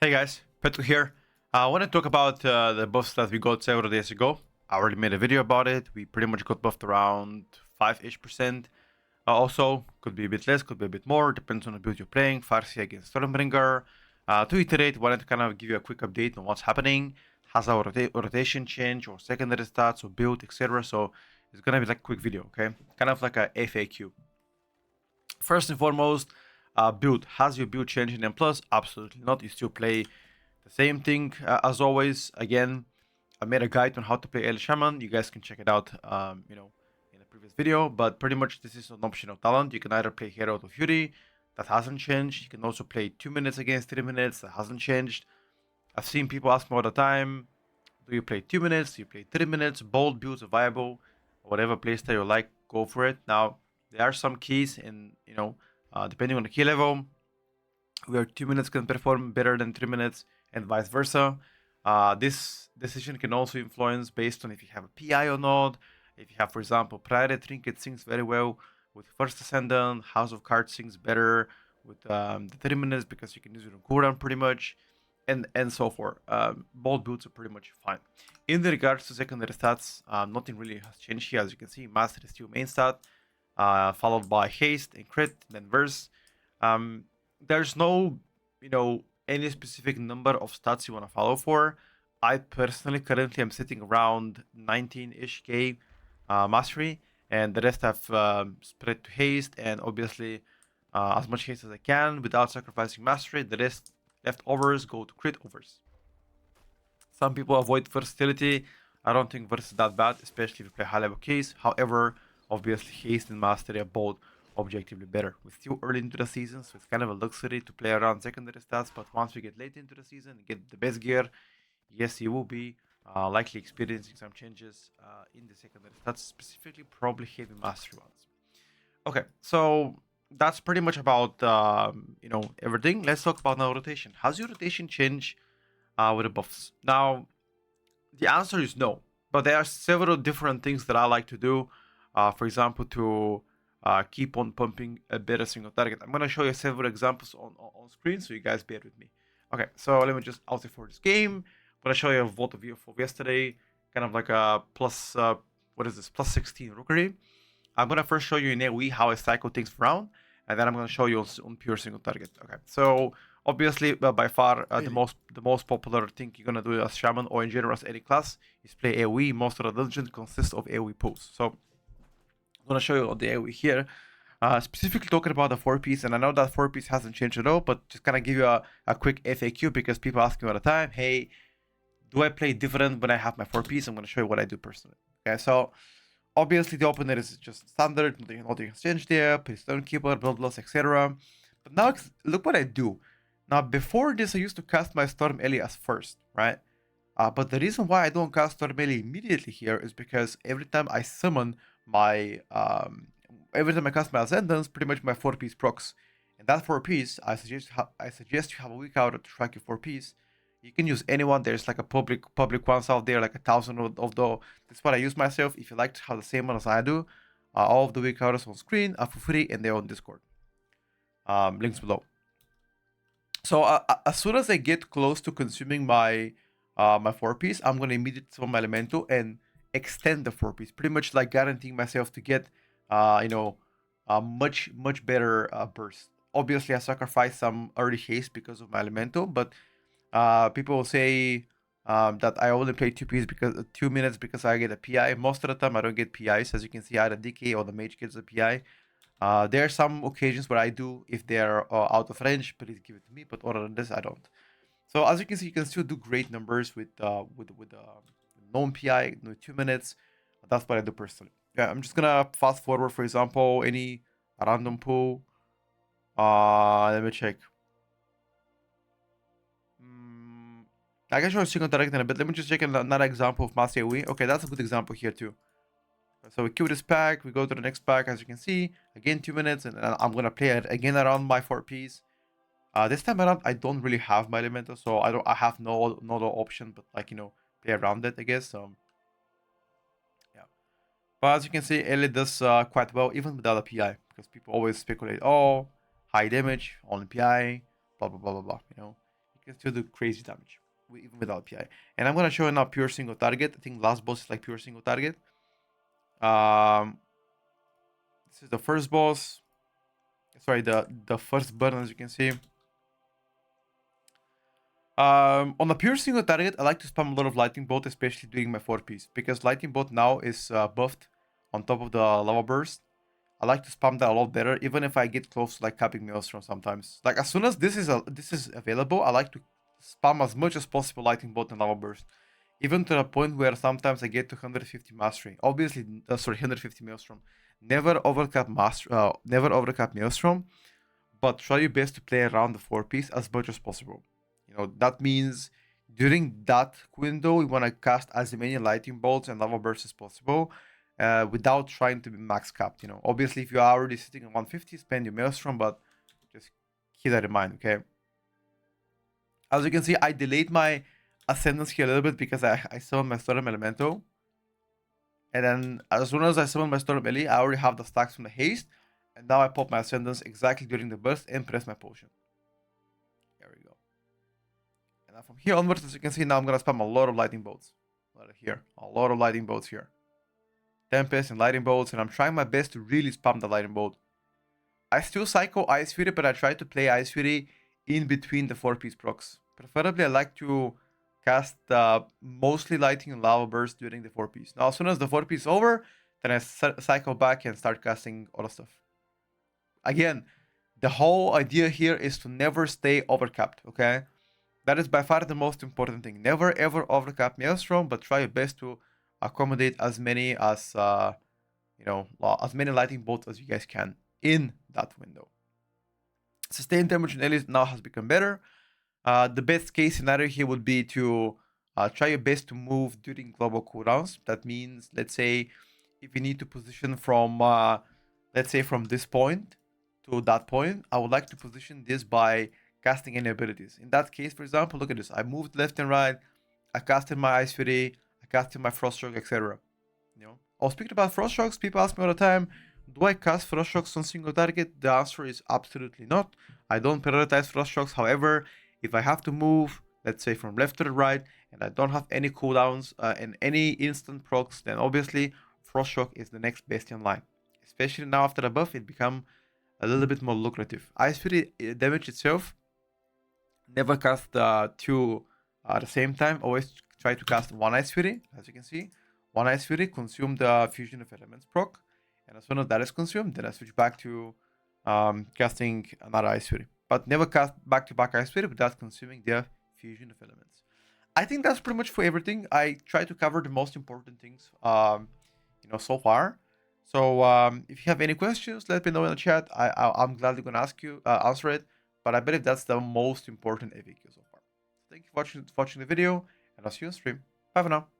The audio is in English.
Hey guys, Petko here. I want to talk about the buffs that we got several days ago. I already made a video about it. We pretty much got buffed around 5-ish%. Also, could be a bit less, could be a bit more, depends on the build you're playing. Farsi against Stormbringer. To iterate, wanted to kind of give you a quick update on what's happening. Has our rotation change or secondary stats or build, etc. So it's gonna be like a quick video, okay? Kind of like a FAQ. First and foremost, build. Has your build changed in M+? Absolutely not. You still play the same thing as always. Again, I made a guide on how to play El Shaman. You guys can check it out, in the previous video. But pretty much this is an optional talent. You can either play Hero to Fury. That hasn't changed. You can also play 2 minutes against 3 minutes. That hasn't changed. I've seen people ask me all the time, do you play 2 minutes? Do you play 3 minutes? Bold builds are viable. Whatever playstyle you like, go for it. Now, there are some keys in, depending on the key level, where 2 minutes can perform better than 3 minutes and vice versa. This decision can also influence based on if you have a PI or not. If you have, for example, Priority Trinket syncs very well with First Ascendant, House of Cards syncs better with the 3 minutes because you can use it on cooldown pretty much, and so forth. Bold builds are pretty much fine. In the regards to secondary stats, nothing really has changed here. As you can see, Master is still main stat, followed by Haste and Crit, then Verse. There's no, any specific number of stats you want to follow for. I personally currently am sitting around 19-ish K mastery, and the rest have spread to haste, and obviously as much haste as I can without sacrificing mastery. The rest leftovers go to crit overs. Some people avoid versatility. I don't think verse is that bad, especially if you play high level keys. However, obviously haste and mastery are both objectively better. We're still early into the season, so it's kind of a luxury to play around secondary stats, but once we get late into the season and get the best gear, yes, you will be likely experiencing some changes in the secondary stats, specifically probably heavy mastery ones. Okay, so that's pretty much about everything. Let's talk about now rotation. How's your rotation change with the buffs? Now, the answer is no, but there are several different things that I like to do. For example, to keep on pumping a better single target. I'm gonna show you several examples on screen, so you guys bear with me. Okay, so let me just out it for this game. I'm gonna show you a vote of yesterday, kind of like a plus what is this, plus 16 rookery. I'm gonna first show you in AoE how I cycle things around, and then I'm gonna show you on pure single target. Okay, so obviously by far the most popular thing you're gonna do as shaman or in general as any class is play AoE. Most of the dungeons consist of AoE pools. So I'm gonna show you on the AoE here. Specifically talking about the 4-piece, and I know that 4-piece hasn't changed at all, but just kind of give you a quick FAQ because people ask me all the time, hey, do I play different when I have my 4-piece? I'm going to show you what I do personally. Okay, so obviously the opener is just standard, nothing has changed there, Stone Keeper, Blood Loss, etc. But now look what I do. Now before this I used to cast my Storm Ellie as first, right? But the reason why I don't cast Storm Ellie immediately here is because every time I summon my every time I cast my Ascendance, pretty much my 4-piece procs. And that 4-piece, I suggest you have a weak out to track your 4-piece. You can use anyone. There's like a public ones out there, like 1,000 of the. That's what I use myself. If you like to have the same one as I do, all of the weak outers on screen are for free and they're on Discord. Links below. So as soon as I get close to consuming my my 4-piece, I'm gonna immediately summon my elemental and extend the 4-piece, pretty much like guaranteeing myself to get a much better burst. Obviously, I sacrifice some early haste because of my elemental, but people will say that I only play 2 minutes because I get a PI. Most of the time, I don't get PIs. As you can see, either DK or the mage gets a PI. There are some occasions where I do. If they're out of range, please give it to me. But other than this, I don't. So as you can see, you can still do great numbers with known PI, 2 minutes. That's what I do personally. Yeah, I'm just gonna fast forward. For example, any random pool. Let me check. I can show a single target in a bit. Let me just check another example of Master AoE. Okay, that's a good example here too. So we kill this pack, we go to the next pack, as you can see. Again, 2 minutes, and I'm gonna play it again around my 4-piece. This time around, I don't really have my elemental, so I have no other option but like play around it, I guess. Yeah. But as you can see, Ellie does quite well even without a PI, because people always speculate, oh, high damage, only PI, blah blah blah blah blah. You You can still do crazy damage even without PI. And I'm gonna show you now pure single target. I think last boss is like pure single target. This is the first boss. Sorry, the first button, as you can see. On the pure single target, I like to spam a lot of lightning bolt, especially doing my 4-piece, because lightning bolt now is buffed on top of the lava burst. I like to spam that a lot better, even if I get close to like capping maelstrom sometimes. Like as soon as this is available, I like to spam as much as possible lightning bolt and lava burst, even to the point where sometimes I get to 150 mastery. Obviously, sorry, 150 maelstrom. Never overcap never overcap maelstrom, but try your best to play around the 4-piece as much as possible. You know, that means during that window, you want to cast as many lightning bolts and lava bursts as possible without trying to be max capped. You know, obviously, if you are already sitting at 150, spend your maelstrom, but just keep that in mind, okay? As you can see, I delayed my ascendance here a little bit because I summoned my Storm Elemental. And then as soon as I summon my Storm Ellie, I already have the stacks from the haste. And now I pop my ascendance exactly during the burst and press my potion. There we go. And now from here onwards, as you can see, now I'm going to spam a lot of lightning bolts. Here. A lot of lightning bolts here. Tempest and lightning bolts. And I'm trying my best to really spam the lightning bolt. I still cycle Ice Fury, but I try to play Ice Fury in between the 4-piece procs. Preferably, I like to cast mostly lightning and lava burst during the 4-piece. Now, as soon as the 4-piece is over, then I cycle back and start casting other stuff. Again, the whole idea here is to never stay overcapped, okay? That is by far the most important thing. Never ever overcap Maelstrom, but try your best to accommodate as many as as many lightning bolts as you guys can in that window. Sustained damage in Elise now has become better. The best case scenario here would be to try your best to move during global cooldowns. That means, let's say, if you need to position from, let's say, from this point to that point, I would like to position this by casting any abilities. In that case, for example, look at this. I moved left and right. I casted my Ice Fury. I casted my Frost Stroke, etc. You know. Oh, speaking about Frost Strokes, people ask me all the time, do I cast Frost Strokes on single target? The answer is absolutely not. I don't prioritize Frost Strokes. However, if I have to move, let's say from left to the right, and I don't have any cooldowns and any instant procs, then obviously Frost Shock is the next best in line. Especially now after the buff, it become a little bit more lucrative. Ice Fury damage itself, never cast two at the same time. Always try to cast one Ice Fury, as you can see. One Ice Fury, consume the Fusion of Elements proc, and as soon as that is consumed, then I switch back to casting another Ice Fury. But never cast back-to-back Ice Fury without consuming the Fusion of Elements. I think that's pretty much for everything. I try to cover the most important things, so far. So if you have any questions, let me know in the chat. I'm gladly gonna answer it. But I believe that's the most important FAQ so far. Thank you for watching the video, and I'll see you on stream. Bye for now.